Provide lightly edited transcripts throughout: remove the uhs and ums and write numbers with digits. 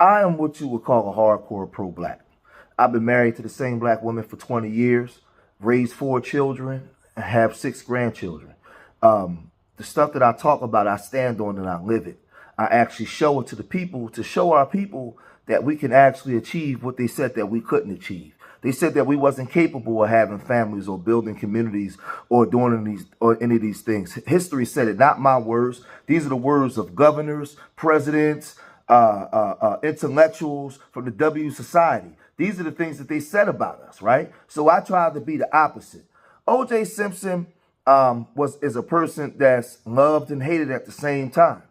I am what you would call a hardcore pro-black. I've been married to the same black woman for 20 years, raised 4 children, and have 6 grandchildren. The stuff that I talk about, I stand on and I live it. I actually show it to the people to show our people that we can actually achieve what they said that we couldn't achieve. They said that we wasn't capable of having families or building communities or doing any of these things. History said it, not my words. These are the words of governors, presidents, intellectuals from the W Society. These are the things that they said about us, right? So I tried to be the opposite. O.J. Simpson is a person that's loved and hated at the same time.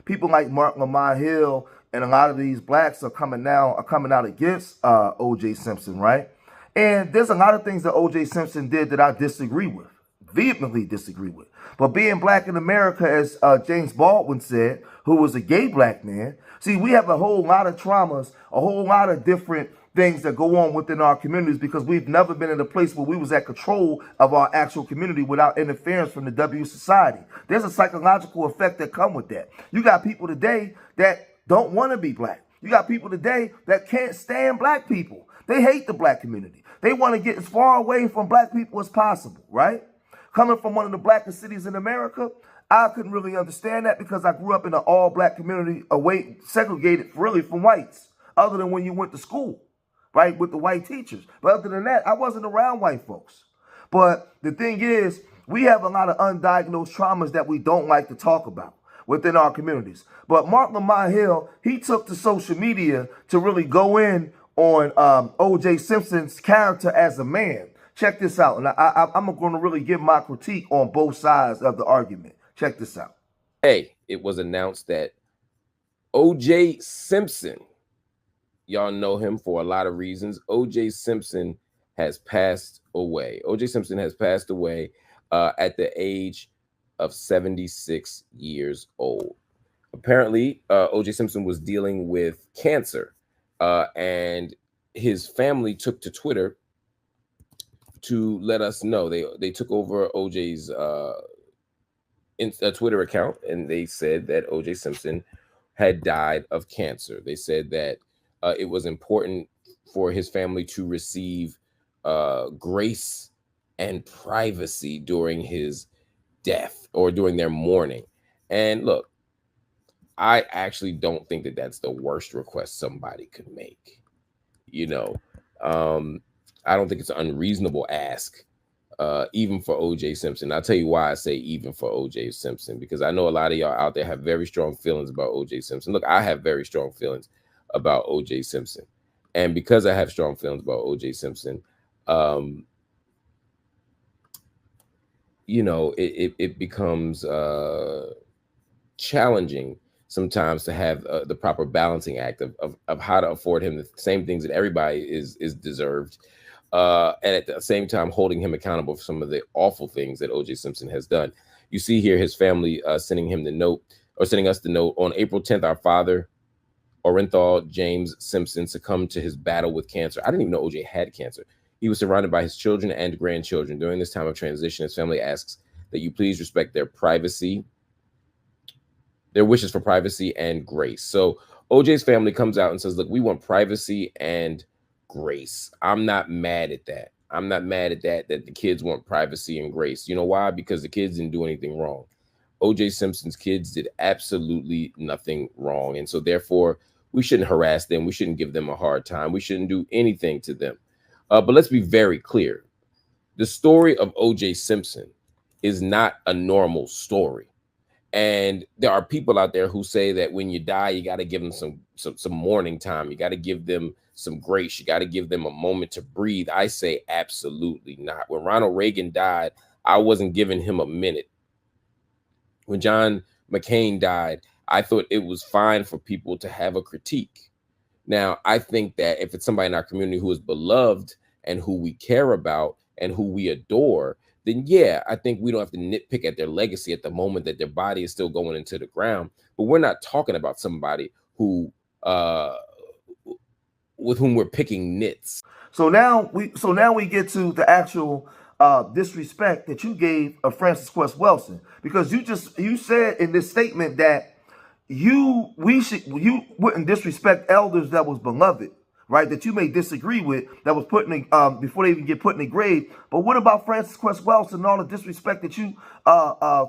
People like Mark Lamont Hill and a lot of these blacks are coming out against O.J. Simpson, right? And there's a lot of things that O.J. Simpson did that I disagree with, vehemently disagree with. But being black in America, as James Baldwin said, who was a gay black man, see, we have a whole lot of traumas, a whole lot of different things that go on within our communities because we've never been in a place where we was at control of our actual community without interference from the W Society. There's a psychological effect that come with that. You got people today that don't want to be black. You got people today that can't stand black people. They hate the black community. They want to get as far away from black people as possible, right? Coming from one of the blackest cities in America, I couldn't really understand that because I grew up in an all-black community, away segregated really from whites, other than when you went to school, right, with the white teachers. But other than that, I wasn't around white folks. But the thing is, we have a lot of undiagnosed traumas that we don't like to talk about within our communities. But Mark Lamont Hill, he took to social media to really go in on O.J. Simpson's character as a man. Check this out. And I'm going to really give my critique on both sides of the argument. Check this out. Hey, it was announced that O.J. Simpson, y'all know him for a lot of reasons. O.J. Simpson has passed away. O.J. Simpson has passed away at the age of 76 years old. Apparently, O.J. Simpson was dealing with cancer, and his family took to Twitter to let us know. They took over O.J.'s Twitter account, and they said that O.J. Simpson had died of cancer. They said that it was important for his family to receive grace and privacy during his death or during their mourning. And look, I actually don't think that that's the worst request somebody could make. You know, I don't think it's an unreasonable ask, even for O.J. Simpson. I'll tell you why I say even for O.J. Simpson, because I know a lot of y'all out there have very strong feelings about O.J. Simpson. Look, I have very strong feelings about O.J. Simpson. And because I have strong feelings about O.J. Simpson, you know, it becomes challenging sometimes to have the proper balancing act of how to afford him the same things that everybody is deserved, and at the same time holding him accountable for some of the awful things that O.J. Simpson has done. You see here his family sending him the note, or sending us the note. On April 10th, our father, Orenthal James Simpson, succumbed to his battle with cancer. I didn't even know O.J. had cancer. He was surrounded by his children and grandchildren. During this time of transition, his family asks that you please respect their privacy, their wishes for privacy and grace. So O.J.'s family comes out and says, look, we want privacy and grace. I'm not mad at that. I'm not mad at that the kids want privacy and grace. You know why? Because the kids didn't do anything wrong. O.J. Simpson's kids did absolutely nothing wrong. And so therefore, we shouldn't harass them. We shouldn't give them a hard time. We shouldn't do anything to them. But let's be very clear. The story of O.J. Simpson is not a normal story. And there are people out there who say that when you die, you got to give them some mourning time. You got to give them some grace. You got to give them a moment to breathe. I say absolutely not. When Ronald Reagan died, I wasn't giving him a minute. When John McCain died, I thought it was fine for people to have a critique. Now, I think that if it's somebody in our community who is beloved and who we care about and who we adore, then yeah, I think we don't have to nitpick at their legacy at the moment that their body is still going into the ground. But we're not talking about somebody who with whom we're picking nits. So now we get to the actual disrespect that you gave of Francis Quest Wilson, because you said in this statement that you wouldn't disrespect elders that was beloved, right? That you may disagree with, that was put in before they even get put in the grave. But what about Frances Cress Wells and all the disrespect that you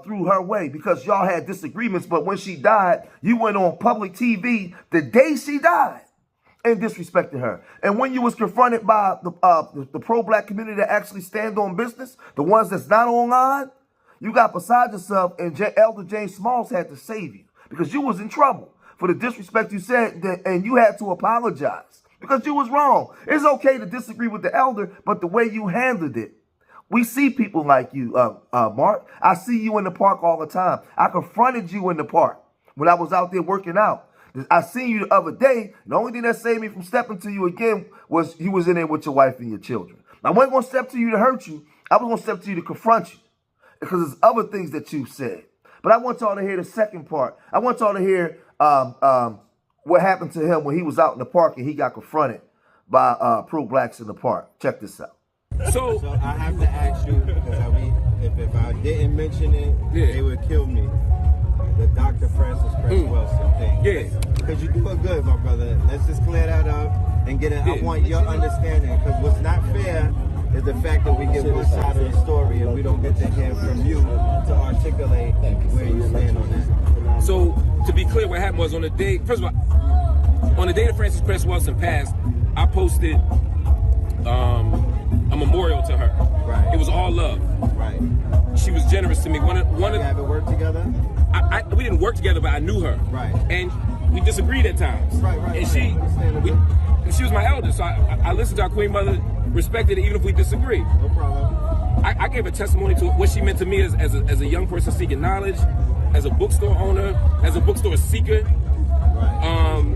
threw her way because y'all had disagreements? But when she died, you went on public TV the day she died and disrespected her. And when you was confronted by the pro-black community that actually stand on business, the ones that's not online, you got beside yourself, and Elder James Smalls had to save you because you was in trouble for the disrespect you said, and you had to apologize because you was wrong. It's okay to disagree with the elder, but the way you handled it, we see people like you, Mark. I see you in the park all the time. I confronted you in the park when I was out there working out. I seen you the other day. The only thing that saved me from stepping to you again was you was in there with your wife and your children. I wasn't going to step to you to hurt you. I was going to step to you to confront you because there's other things that you've said. But I want y'all to hear the second part. I want y'all to hear what happened to him when he was out in the park and he got confronted by pro-blacks in the park. Check this out. So I have to ask you, because if I didn't mention it, they would kill me. The Dr. Frances Cress Wilson thing. Yeah. Because you're doing good, my brother. Let's just clear that up and get it. I want your understanding, because what's not fair is the fact that we get one side of the story and we don't get to hear from you to articulate where you stand on that. So, to be clear, what happened was on the day, first of all, on the day that Frances Cress Wilson passed, I posted a memorial to her. Right. It was all love. Right. She was generous to me. You haven't worked together? We didn't work together, but I knew her. Right. And we disagreed at times. Right. And she was my elder, so I listened to our Queen Mother, respected it even if we disagreed. No problem. I gave a testimony to what she meant to me as a young person seeking knowledge, as a bookstore owner, as a bookstore seeker, Right.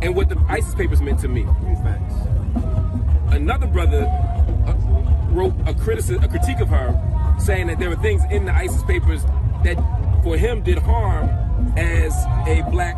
and what the ISIS papers meant to me. Facts. Another brother wrote a critique of her, saying that there were things in the ISIS papers that for him did harm as a black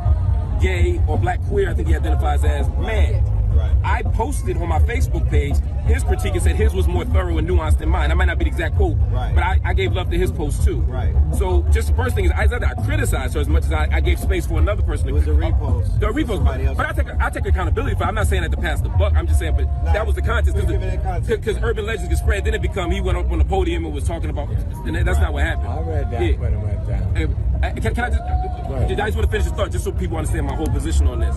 gay or black queer, I think he identifies as, man. Right. I posted on my Facebook page his critique and said his was more thorough and nuanced than mine. That might not be the exact quote, Right. but I gave love to his post too. Right. So just the first thing is, I criticized her as much as I gave space for another person. It was a repost. The repost, Somebody else. but I take accountability for it. I'm not saying that to pass the buck. I'm just saying, but that was the context. we're giving it context. Because urban legends get spread. Then it become he went up on the podium and was talking about, and that's not what happened. I read that when it went down. Can I just want to finish this thought just so people understand my whole position on this.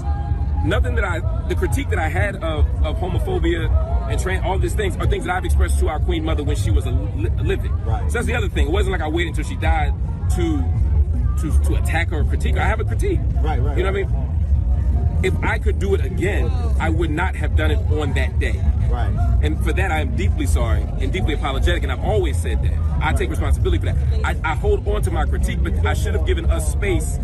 Nothing that the critique that I had of homophobia and all these things are things that I've expressed to our Queen Mother when she was living. Right. So that's the other thing. It wasn't like I waited until she died to attack her or critique her. I have a critique. Right. You know what I mean? If I could do it again, I would not have done it on that day. Right. And for that, I am deeply sorry and deeply apologetic, and I've always said that. I take responsibility for that. I hold on to my critique, but I should have given us space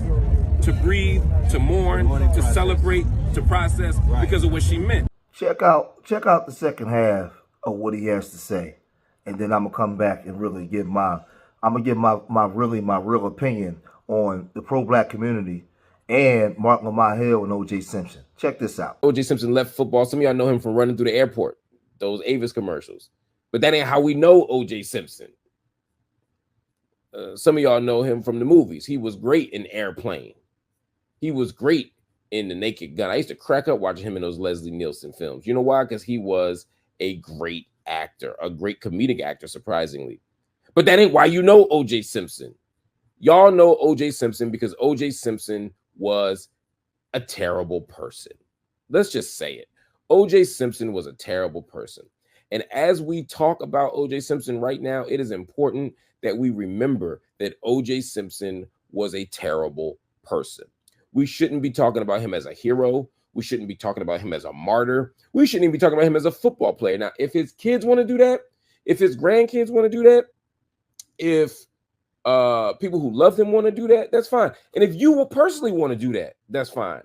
to breathe, to mourn, to celebrate, to process because of what she meant. Check out the second half of what he has to say, and then I'm gonna come back and really give my real opinion on the pro-black community and Mark Lamar Hill and O.J. Simpson. Check this out. O.J. Simpson left football. Some of y'all know him from running through the airport, those Avis commercials. But that ain't how we know O.J. Simpson. Some of y'all know him from the movies. He was great in Airplane. He was great in The Naked Gun. I used to crack up watching him in those Leslie Nielsen films. You know why? Because he was a great actor, a great comedic actor, surprisingly. But that ain't why you know O.J. Simpson. Y'all know O.J. Simpson because O.J. Simpson was a terrible person. Let's just say it. O.J. Simpson was a terrible person. And as we talk about O.J. Simpson right now, it is important that we remember that O.J. Simpson was a terrible person. We shouldn't be talking about him as a hero. We shouldn't be talking about him as a martyr. We shouldn't even be talking about him as a football player. Now, if his kids want to do that, if his grandkids want to do that, if people who love him want to do that, that's fine. And if you will personally want to do that, that's fine.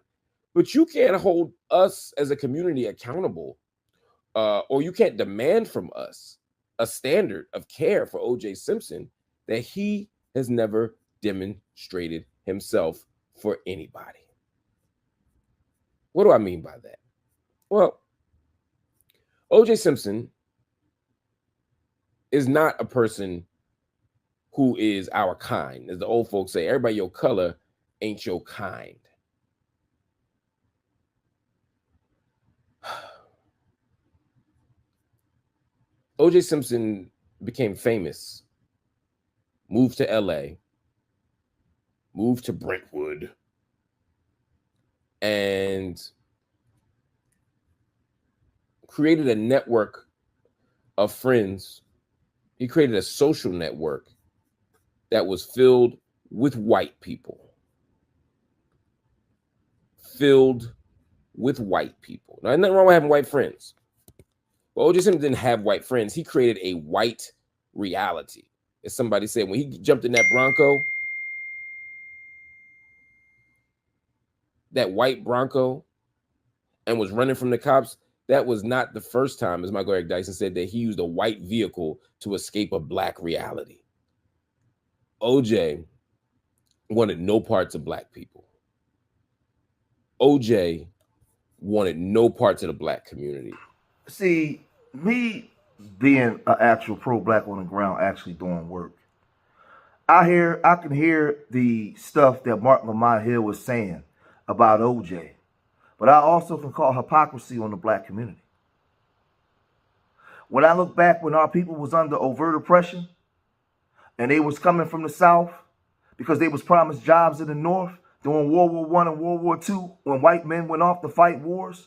But you can't hold us as a community accountable, or you can't demand from us a standard of care for O.J. Simpson that he has never demonstrated himself for anybody. What do I mean by that? Well, O.J. Simpson is not a person who is our kind. As the old folks say, everybody your color ain't your kind. O.J. Simpson became famous, moved to LA, moved to Brentwood, and created a network of friends. He created a social network that was filled with white people. Filled with white people. Now, nothing wrong with having white friends. But O.J. Simpson didn't have white friends. He created a white reality. As somebody said, when he jumped in that Bronco, that white Bronco, and was running from the cops, that was not the first time, as Michael Eric Dyson said, that he used a white vehicle to escape a black reality. OJ wanted no parts of black people. OJ wanted no parts of the black community. See, me being an actual pro-black on the ground, actually doing work, I can hear the stuff that Mark Lamont Hill was saying about OJ, but I also can call hypocrisy on the black community. When I look back when our people was under overt oppression and they was coming from the South because they was promised jobs in the North during World War I and World War II, when white men went off to fight wars,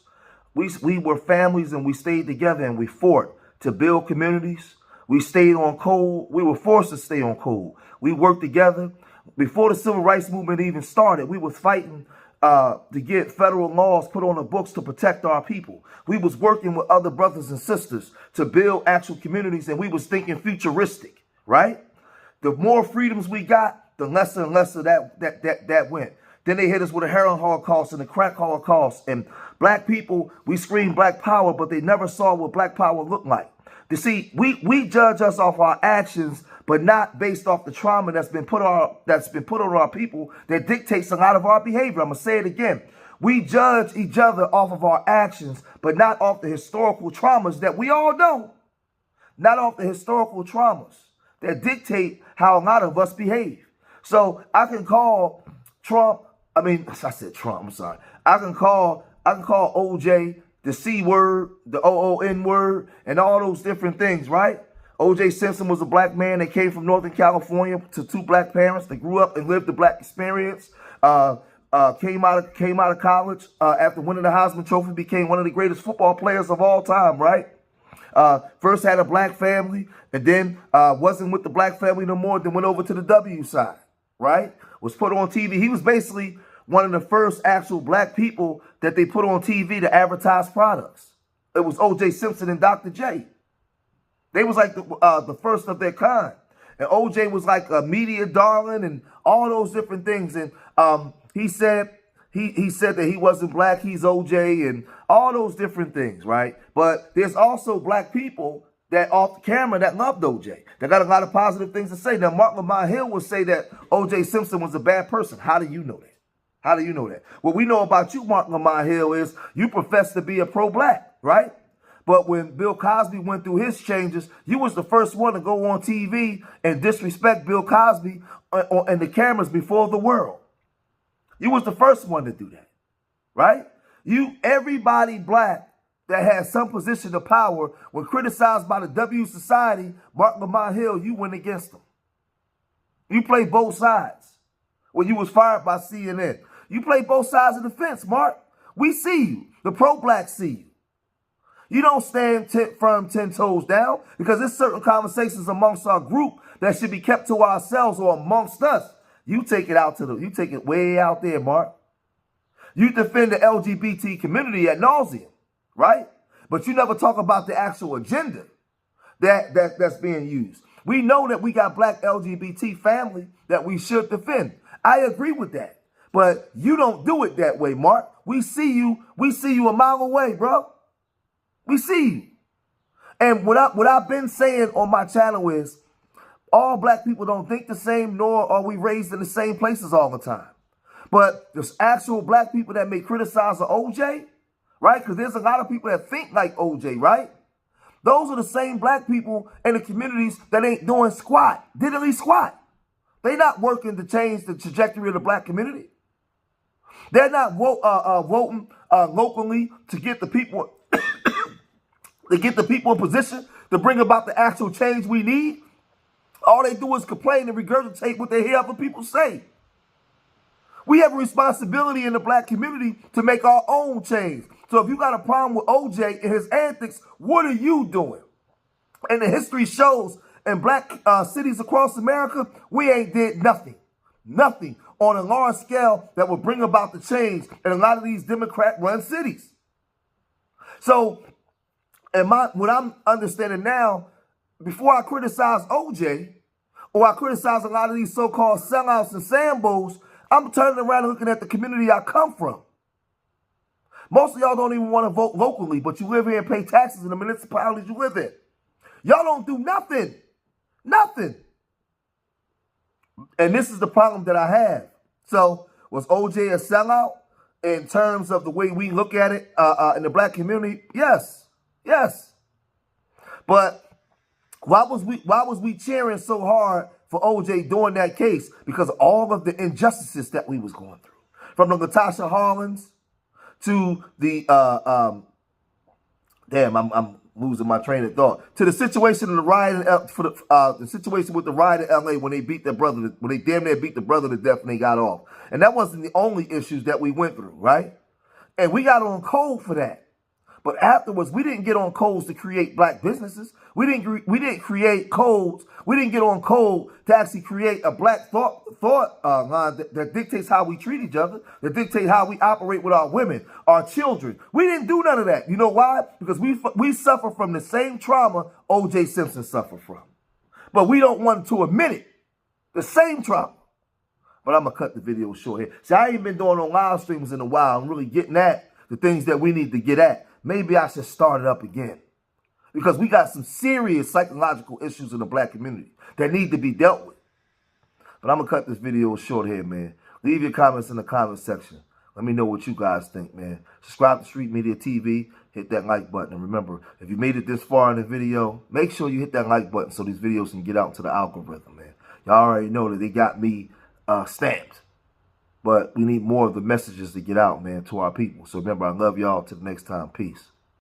we were families and we stayed together and we fought to build communities. We stayed on code. We were forced to stay on code. We worked together. Before the civil rights movement even started, we was fighting to get federal laws put on the books to protect our people. We was working with other brothers and sisters to build actual communities, and we was thinking futuristic, right? The more freedoms we got, the lesser and lesser that went. Then they hit us with a heroin holocaust and a crack holocaust. And black people, we screamed black power, but they never saw what black power looked like. You see, we judge us off our actions, but not based off the trauma that's been put on our people that dictates a lot of our behavior. I'm gonna say it again. We judge each other off of our actions, but not off the historical traumas that we all know. Not off the historical traumas that dictate how a lot of us behave. So I can call Trump, I said Trump, I'm sorry. I can call OJ the C word, the OON word, and all those different things, right? O.J. Simpson was a black man that came from Northern California to two black parents that grew up and lived the black experience. Came out of college after winning the Heisman Trophy, became one of the greatest football players of all time, right? First had a black family, and then wasn't with the black family no more, then went over to the W side, right? Was put on TV. He was basically one of the first actual black people that they put on TV to advertise products. It was O.J. Simpson and Dr. J. They was like the first of their kind. And O.J. was like a media darling and all those different things. And he said that he wasn't black, he's O.J. and all those different things, right? But there's also black people that off the camera that loved O.J. They got a lot of positive things to say. Now, Mark Lamont Hill would say that O.J. Simpson was a bad person. How do you know that? How do you know that? What we know about you, Mark Lamont Hill, is you profess to be a pro-black, right? But when Bill Cosby went through his changes, you was the first one to go on TV and disrespect Bill Cosby and the cameras before the world. You was the first one to do that, right? Everybody black that has some position of power, when criticized by the W Society, Mark Lamont Hill, you went against them. You played both sides when you was fired by CNN. You played both sides of the fence, Mark. We see you. The pro-blacks see you. You don't stand firm 10 toes down, because there's certain conversations amongst our group that should be kept to ourselves or amongst us. You take it way out there, Mark. You defend the LGBT community ad nauseum, right? But you never talk about the actual agenda that's being used. We know that we got black LGBT family that we should defend. I agree with that. But you don't do it that way, Mark. We see you a mile away, bro. We see you. And what I've been saying on my channel is all black people don't think the same, nor are we raised in the same places all the time. But there's actual black people that may criticize the OJ, right? Because there's a lot of people that think like OJ, right? Those are the same black people in the communities that ain't doing squat, diddly squat. They not working to change the trajectory of the black community. They're not voting locally to get the people in position to bring about the actual change we need. All they do is complain and regurgitate what they hear other people say. We have a responsibility in the black community to make our own change. So if you got a problem with OJ and his antics, what are you doing? And the history shows in black cities across America, we ain't did nothing. Nothing on a large scale that will bring about the change in a lot of these Democrat-run cities. So, what I'm understanding now, before I criticize OJ, or I criticize a lot of these so-called sellouts and Sambos, I'm turning around and looking at the community I come from. Most of y'all don't even want to vote locally, but you live here and pay taxes in the municipalities you live in. Y'all don't do nothing. Nothing. And this is the problem that I have. So, was OJ a sellout in terms of the way we look at it in the black community? Yes. Yes. But why was we cheering so hard for OJ during that case? Because of all of the injustices that we was going through. From the Latasha Harlins to the I'm losing my train of thought. To the situation in the riot the situation with the riot in LA when they beat their brother, when they damn near beat the brother to death and they got off. And that wasn't the only issues that we went through, right? And we got on code for that. But afterwards, we didn't get on codes to create black businesses. We didn't create codes. We didn't get on code to actually create a black thought line that dictates how we treat each other, that dictates how we operate with our women, our children. We didn't do none of that. You know why? Because we suffer from the same trauma O.J. Simpson suffered from. But we don't want to admit it. The same trauma. But I'm going to cut the video short here. See, I ain't been doing on live streams in a while. I'm really getting at the things that we need to get at. Maybe I should start it up again. Because we got some serious psychological issues in the black community that need to be dealt with. But I'm going to cut this video short here, man. Leave your comments in the comment section. Let me know what you guys think, man. Subscribe to Street Media TV. Hit that like button. And remember, if you made it this far in the video, make sure you hit that like button so these videos can get out to the algorithm, man. Y'all already know that they got me stamped. But we need more of the messages to get out, man, to our people. So remember, I love y'all. Till the next time. Peace.